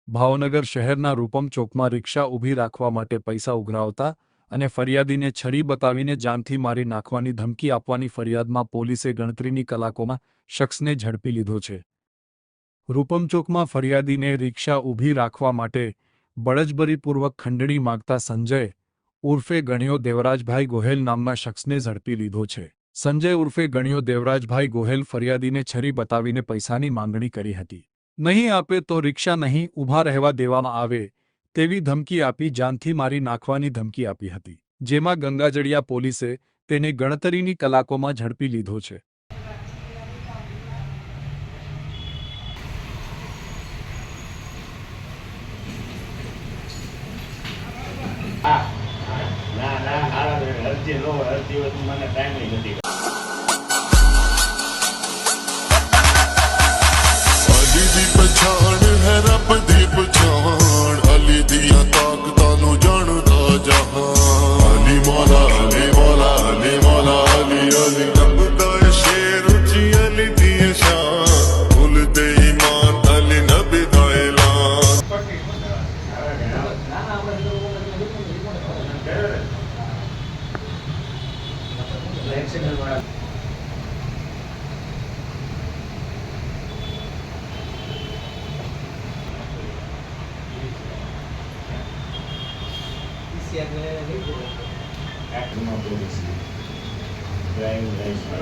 ભાવનગર શહેરના રૂપમ ચોકમાં રિક્ષા ઊભી રાખવા માટે પૈસા ઉઘરાવતા અને ફરિયાદીને છરી બતાવીને જાનથી મારી નાખવાની ધમકી આપવાની ફરિયાદમાં પોલીસે ગણતરીની કલાકોમાં શખ્સને ઝડપી લીધો છે। રૂપમ ચોકમાં ફરિયાદીને રિક્ષા ઊભી રાખવા માટે બળજબરીપૂર્વક ખંડણી માંગતા સંજય ઉર્ફે ગણ્યો દેવરાજભાઈ ગોહેલ નામના શખ્સને ઝડપી લીધો છે। સંજય ઉર્ફે ગણ્યો દેવરાજભાઈ ગોહેલ ફરિયાદીને છરી બતાવીને પૈસાની માંગણી કરી હતી। નહીં આપે તો રિક્ષા નહીં ઊભા રહેવા દેવામાં આવે તેવી ધમકી આપી જાનથી મારી નાખવાની ધમકી આપી હતી, જેમાં ગંગાજળિયા પોલીસે તેને ગણતરીની કલાકોમાં ઝડપી લીધો છે। पछाण है रब दी पछाण अली दिया ताकतानू जानदा जहां अली मौला अली मौला अली मौला अली अली रब दा शेर उची अली दी शान भूलते ईमान अली नबी दा ऐलान Driving license.